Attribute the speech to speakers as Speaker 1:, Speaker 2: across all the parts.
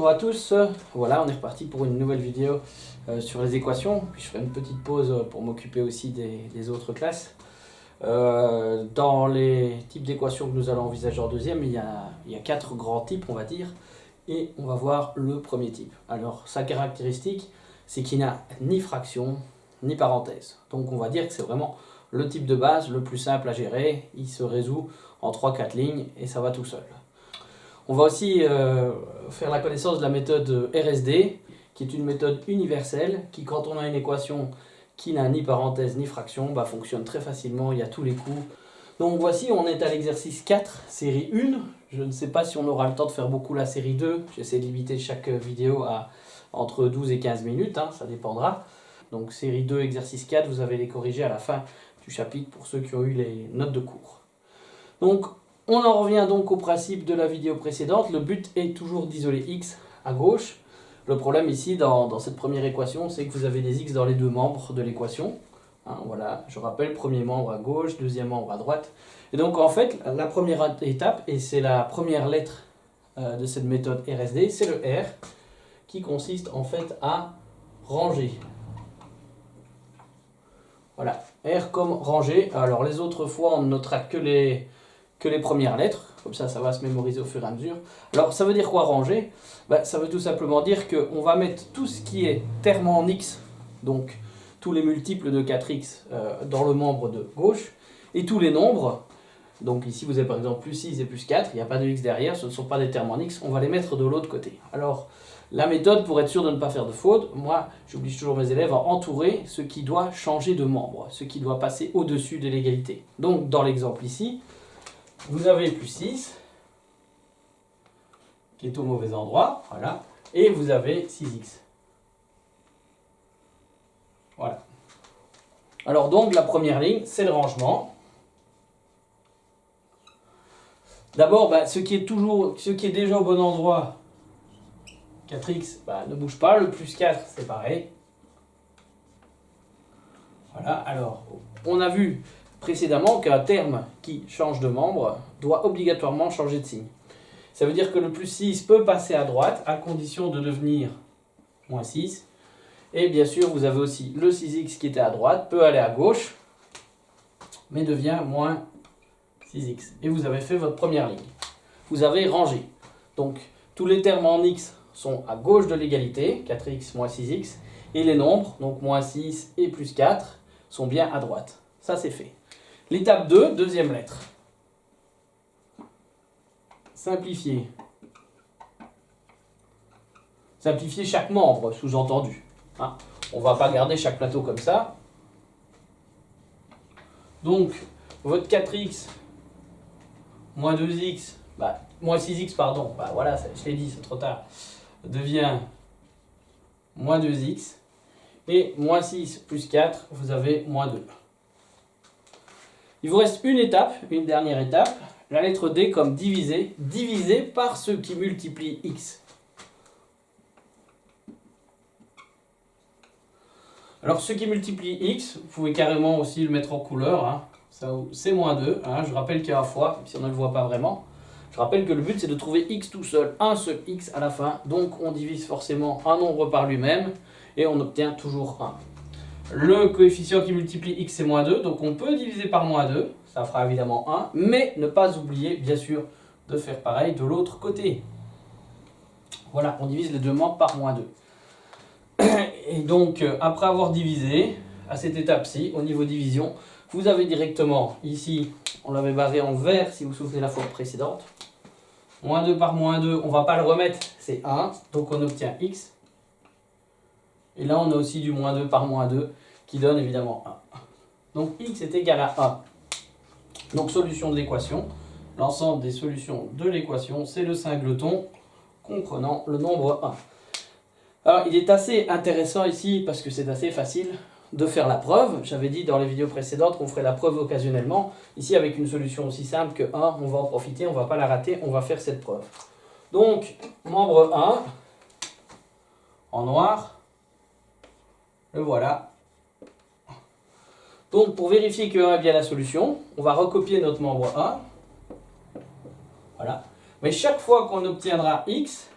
Speaker 1: bonjour à tous. Voilà, on est reparti pour une nouvelle vidéo sur les équations. Puis je ferai une petite pause pour m'occuper aussi des autres classes. Dans les types d'équations que nous allons envisager en deuxième, il y a 4 grands types, on va dire. Et on va voir le premier type. Alors, sa caractéristique, c'est qu'il n'a ni fraction, ni parenthèse. Donc on va dire que c'est vraiment le type de base, le plus simple à gérer. Il se résout en 3-4 lignes et ça va tout seul. On va aussi faire la connaissance de la méthode RSD, qui est une méthode universelle, qui quand on a une équation qui n'a ni parenthèse ni fraction, fonctionne très facilement, il y a tous les coups. Donc voici, on est à l'exercice 4, série 1. Je ne sais pas si on aura le temps de faire beaucoup la série 2. J'essaie de limiter chaque vidéo à entre 12 et 15 minutes, ça dépendra. Donc série 2, exercice 4, vous avez les corrigés à la fin du chapitre pour ceux qui ont eu les notes de cours. Donc on en revient donc au principe de la vidéo précédente. Le but est toujours d'isoler x à gauche. Le problème ici dans cette première équation, c'est que vous avez des x dans les deux membres de l'équation. Voilà, je rappelle, premier membre à gauche, deuxième membre à droite. Et donc en fait, la première étape, et c'est la première lettre de cette méthode RSD, c'est le R, qui consiste en fait à ranger. Voilà, R comme ranger. Alors les autres fois, on ne notera que les premières lettres, comme ça va se mémoriser au fur et à mesure. Alors ça veut dire quoi ranger? Ça veut tout simplement dire qu'on va mettre tout ce qui est terme en x, donc tous les multiples de 4x dans le membre de gauche, et tous les nombres, donc ici vous avez par exemple plus 6 et plus 4, il n'y a pas de x derrière, ce ne sont pas des termes en x, on va les mettre de l'autre côté. Alors la méthode, pour être sûr de ne pas faire de faute, moi j'oblige toujours mes élèves à entourer ce qui doit changer de membre, ce qui doit passer au-dessus de l'égalité. Donc dans l'exemple ici, vous avez plus 6, qui est au mauvais endroit, voilà, et vous avez 6x. Voilà. Alors donc, la première ligne, c'est le rangement. D'abord, ce qui est déjà au bon endroit, 4x, ne bouge pas, le plus 4, c'est pareil. Voilà, alors, on a vu précédemment qu'un terme qui change de membre doit obligatoirement changer de signe. Ça veut dire que le plus 6 peut passer à droite à condition de devenir moins 6. Et bien sûr, vous avez aussi le 6x qui était à droite, peut aller à gauche, mais devient moins 6x. Et vous avez fait votre première ligne. Vous avez rangé. Donc, tous les termes en x sont à gauche de l'égalité, 4x moins 6x, et les nombres, donc moins 6 et plus 4, sont bien à droite. Ça, c'est fait. L'étape 2, deuxième lettre. Simplifier. Simplifier chaque membre, sous-entendu. On ne va pas garder chaque plateau comme ça. Donc, votre 4x moins 2x, moins 6x, pardon, voilà, je l'ai dit, c'est trop tard, devient moins 2x. Et moins 6 plus 4, vous avez moins 2. Il vous reste une étape, une dernière étape, la lettre D comme diviser, diviser par ce qui multiplie x. Alors ce qui multiplie x, vous pouvez carrément aussi le mettre en couleur, c'est moins 2, je rappelle qu'il y a un fois, si on ne le voit pas vraiment. Je rappelle que le but c'est de trouver x tout seul, un seul x à la fin, donc on divise forcément un nombre par lui-même, et on obtient toujours 1. Le coefficient qui multiplie x c'est moins 2, donc on peut diviser par moins 2, ça fera évidemment 1, mais ne pas oublier bien sûr de faire pareil de l'autre côté. Voilà, on divise les deux membres par moins 2. Et donc, après avoir divisé, à cette étape-ci, au niveau division, vous avez directement, ici, on l'avait barré en vert, si vous vous souvenez la fois précédente. Moins 2 par moins 2, on ne va pas le remettre, c'est 1, donc on obtient x. Et là, on a aussi du moins 2 par moins 2, qui donne évidemment 1. Donc, x est égal à 1. Donc, solution de l'équation. L'ensemble des solutions de l'équation, c'est le singleton comprenant le nombre 1. Alors, il est assez intéressant ici, parce que c'est assez facile, de faire la preuve. J'avais dit dans les vidéos précédentes qu'on ferait la preuve occasionnellement. Ici, avec une solution aussi simple que 1, on va en profiter, on ne va pas la rater, on va faire cette preuve. Donc, membre 1, en noir, le voilà. Donc, pour vérifier que 1 est bien la solution, on va recopier notre membre 1. Voilà. Mais chaque fois qu'on obtiendra x,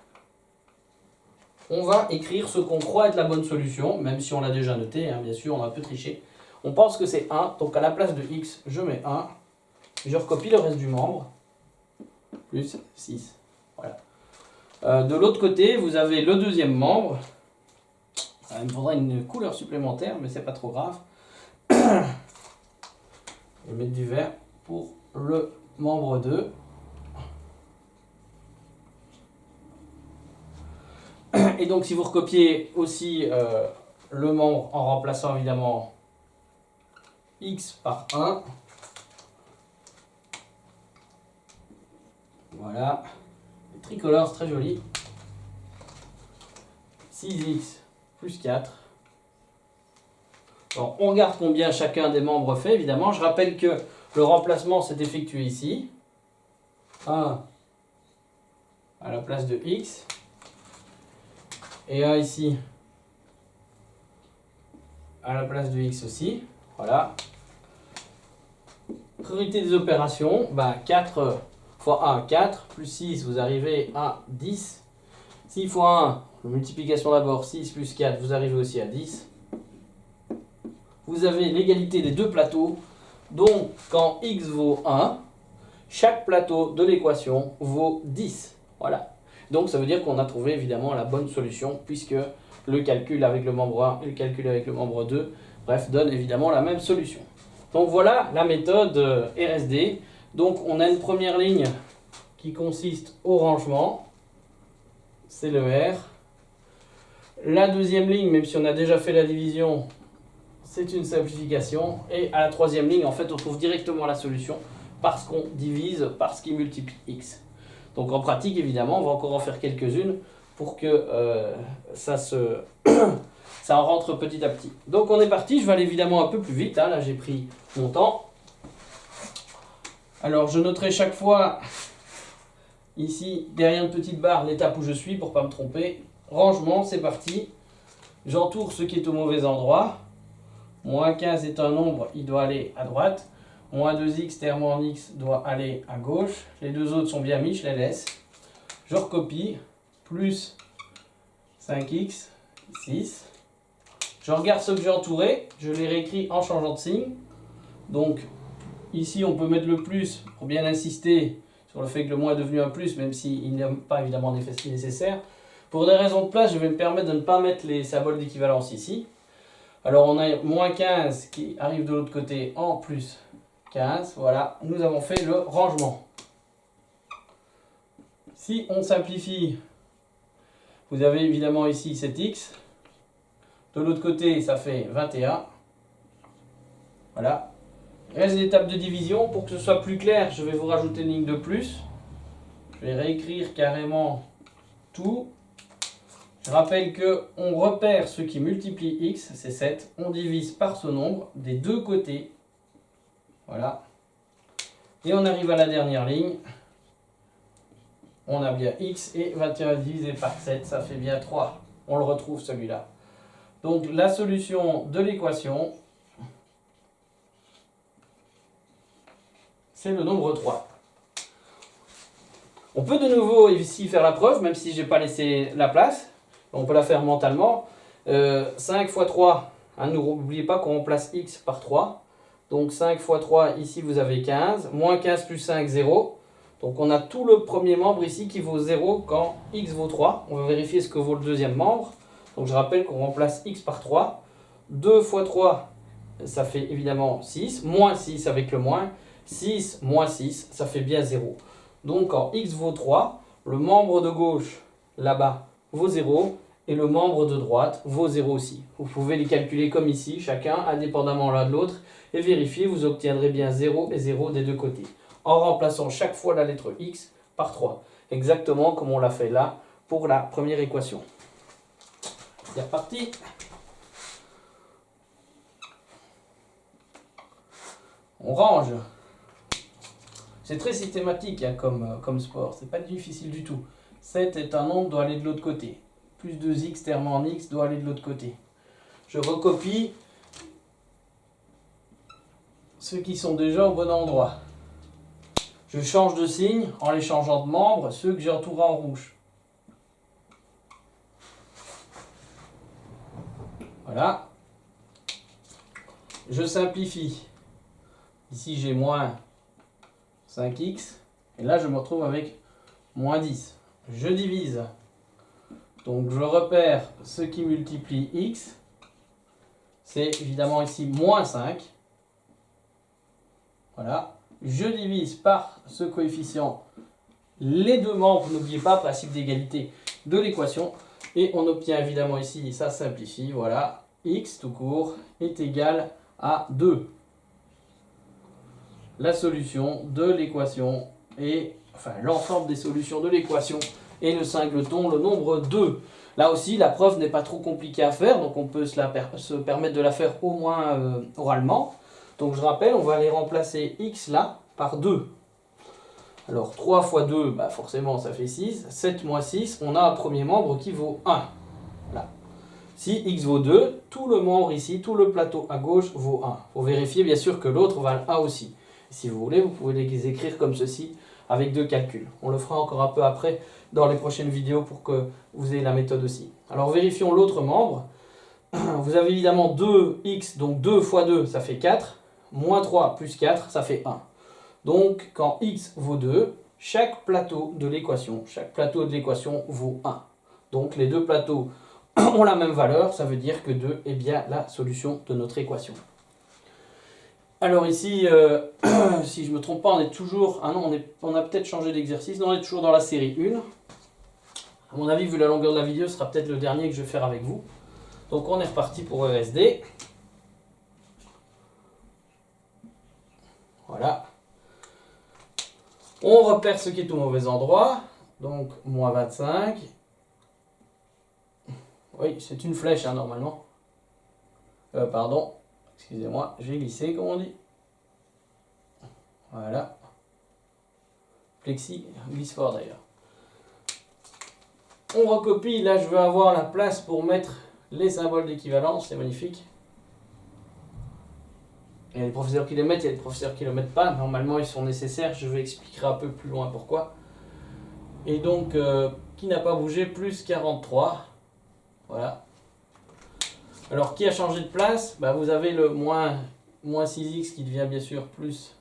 Speaker 1: on va écrire ce qu'on croit être la bonne solution, même si on l'a déjà noté, hein, bien sûr, on a un peu triché. On pense que c'est 1, donc à la place de x, je mets 1. Je recopie le reste du membre, plus 6. Voilà. De l'autre côté, vous avez le deuxième membre. Il me faudra une couleur supplémentaire, mais c'est pas trop grave. Je vais mettre du vert pour le membre 2. Et donc si vous recopiez aussi le membre en remplaçant évidemment x par 1. Voilà. Le tricolore, c'est très joli. 6x plus 4. Alors, on regarde combien chacun des membres fait, évidemment. Je rappelle que le remplacement s'est effectué ici. 1 à la place de x. Et 1 ici à la place de x aussi. Voilà. Priorité des opérations. 4 fois 1, 4. Plus 6, vous arrivez à 10. 6 fois 1, multiplication d'abord, 6 plus 4, vous arrivez aussi à 10. Vous avez l'égalité des deux plateaux. Donc, quand x vaut 1, chaque plateau de l'équation vaut 10. Voilà. Donc, ça veut dire qu'on a trouvé évidemment la bonne solution, puisque le calcul avec le membre 1 et le calcul avec le membre 2, bref, donnent évidemment la même solution. Donc, voilà la méthode RSD. Donc, on a une première ligne qui consiste au rangement. C'est le R. La deuxième ligne, même si on a déjà fait la division, c'est une simplification. Et à la troisième ligne, en fait, on trouve directement la solution parce qu'on divise par ce qui multiplie x. Donc en pratique, évidemment, on va encore en faire quelques-unes pour que ça en rentre petit à petit. Donc on est parti, je vais aller évidemment un peu plus vite. Hein. Là, j'ai pris mon temps. Alors, je noterai chaque fois, ici, derrière une petite barre, l'étape où je suis pour ne pas me tromper. Rangement, c'est parti. J'entoure ce qui est au mauvais endroit. Moins 15 est un nombre, il doit aller à droite. Moins 2x, terme en x, doit aller à gauche. Les deux autres sont bien mis, je les laisse. Je recopie. Plus 5x, 6. Je regarde ce que j'ai entouré. Je les réécris en changeant de signe. Donc, ici, on peut mettre le plus pour bien insister sur le fait que le moins est devenu un plus, même s'il n'est pas évidemment nécessaire. Pour des raisons de place, je vais me permettre de ne pas mettre les symboles d'équivalence ici. Alors on a moins 15 qui arrive de l'autre côté en plus 15. Voilà, nous avons fait le rangement. Si on simplifie, vous avez évidemment ici cet x. De l'autre côté, ça fait 21. Voilà. Reste l'étape de division. Pour que ce soit plus clair, je vais vous rajouter une ligne de plus. Je vais réécrire carrément tout. Je rappelle qu'on repère ce qui multiplie x, c'est 7. On divise par ce nombre des deux côtés. Voilà. Et on arrive à la dernière ligne. On a bien x et 21 divisé par 7, ça fait bien 3. On le retrouve celui-là. Donc la solution de l'équation, c'est le nombre 3. On peut de nouveau ici faire la preuve, même si je n'ai pas laissé la place. On peut la faire mentalement. 5 fois 3, hein, n'oubliez pas qu'on remplace x par 3. Donc 5 fois 3, ici vous avez 15. Moins 15 plus 5, 0. Donc on a tout le premier membre ici qui vaut 0 quand x vaut 3. On va vérifier ce que vaut le deuxième membre. Donc je rappelle qu'on remplace x par 3. 2 fois 3, ça fait évidemment 6. Moins 6 avec le moins. 6 moins 6, ça fait bien 0. Donc quand x vaut 3, le membre de gauche, là-bas, vaut 0. Et le membre de droite vaut 0 aussi. Vous pouvez les calculer comme ici, chacun indépendamment l'un de l'autre. Et vérifier, vous obtiendrez bien 0 et 0 des deux côtés. En remplaçant chaque fois la lettre x par 3. Exactement comme on l'a fait là pour la première équation. C'est reparti. On range. C'est très systématique hein, comme sport. C'est pas difficile du tout. 7 est un nombre, doit aller de l'autre côté. Plus 2x terme en x doit aller de l'autre côté. Je recopie ceux qui sont déjà au bon endroit. Je change de signe en les changeant de membres, ceux que j'ai entourés en rouge. Voilà. Je simplifie. Ici, j'ai moins 5x. Et là, je me retrouve avec moins 10. Je divise. Donc, je repère ce qui multiplie x. C'est évidemment ici moins 5. Voilà. Je divise par ce coefficient les deux membres. N'oubliez pas, principe d'égalité de l'équation. Et on obtient évidemment ici, ça simplifie. Voilà. X tout court est égal à 2. La solution de l'équation est, enfin l'ensemble des solutions de l'équation est le singleton, le nombre 2. Là aussi, la preuve n'est pas trop compliquée à faire, donc on peut se permettre de la faire au moins oralement. Donc je rappelle, on va aller remplacer x là par 2. Alors 3 fois 2, bah forcément ça fait 6. 7 moins 6, on a un premier membre qui vaut 1. Là. Si x vaut 2, tout le membre ici, tout le plateau à gauche vaut 1. Il faut vérifier bien sûr que l'autre vale 1 aussi. Si vous voulez, vous pouvez les écrire comme ceci avec deux calculs. On le fera encore un peu après dans les prochaines vidéos pour que vous ayez la méthode aussi. Alors vérifions l'autre membre. Vous avez évidemment 2x, donc 2 fois 2, ça fait 4. Moins 3 plus 4, ça fait 1. Donc quand x vaut 2, chaque plateau de l'équation vaut 1. Donc les deux plateaux ont la même valeur, ça veut dire que 2 est bien la solution de notre équation. Alors ici, si je ne me trompe pas, on est toujours... Ah non, on a peut-être changé d'exercice. Non, on est toujours dans la série 1. À mon avis, vu la longueur de la vidéo, ce sera peut-être le dernier que je vais faire avec vous. Donc on est reparti pour ESD. Voilà. On repère ce qui est au mauvais endroit. Donc, moins 25. Oui, c'est une flèche, hein, normalement. Pardon. Excusez-moi, j'ai glissé, comme on dit. Voilà. Plexi glisse fort d'ailleurs. On recopie. Là, je veux avoir la place pour mettre les symboles d'équivalence. C'est magnifique. Il y a des professeurs qui les mettent, il y a des professeurs qui ne le mettent pas. Normalement, ils sont nécessaires. Je vous expliquerai un peu plus loin pourquoi. Et donc, qui n'a pas bougé, plus 43. Voilà. Alors, qui a changé de place? Bah, vous avez le moins 6x qui devient bien sûr plus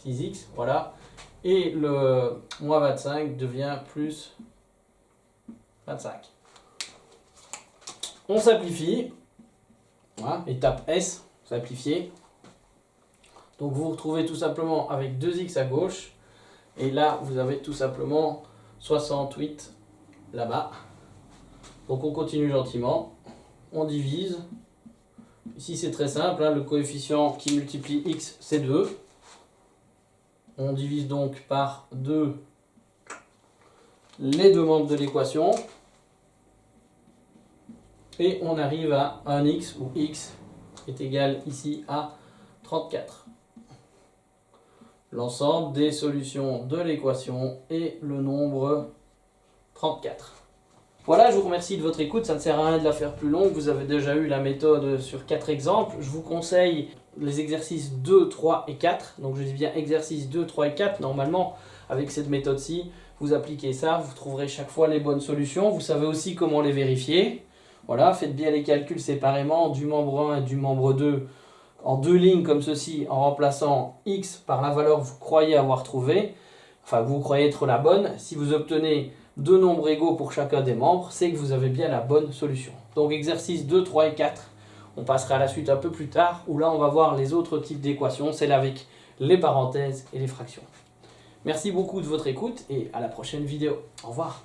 Speaker 1: 6x. Voilà. Et le moins 25 devient plus 25. On simplifie. Voilà. Étape S. Simplifier. Donc vous vous retrouvez tout simplement avec 2x à gauche. Et là, vous avez tout simplement 68 là-bas. Donc on continue gentiment. On divise. Ici c'est très simple. Hein, le coefficient qui multiplie x, c'est 2. On divise donc par 2 les deux membres de l'équation. Et on arrive à 1x où x est égal ici à 34. L'ensemble des solutions de l'équation est le nombre 34. Voilà, je vous remercie de votre écoute. Ça ne sert à rien de la faire plus longue. Vous avez déjà eu la méthode sur 4 exemples. Je vous conseille les exercices 2, 3 et 4. Donc je dis bien exercices 2, 3 et 4. Normalement, avec cette méthode-ci, vous appliquez ça. Vous trouverez chaque fois les bonnes solutions. Vous savez aussi comment les vérifier. Voilà, faites bien les calculs séparément du membre 1 et du membre 2 en deux lignes comme ceci, en remplaçant x par la valeur que vous croyez avoir trouvée, enfin que vous croyez être la bonne. Si vous obtenez deux nombres égaux pour chacun des membres, c'est que vous avez bien la bonne solution. Donc exercice 2, 3 et 4, on passera à la suite un peu plus tard, où là on va voir les autres types d'équations, celles avec les parenthèses et les fractions. Merci beaucoup de votre écoute et à la prochaine vidéo. Au revoir.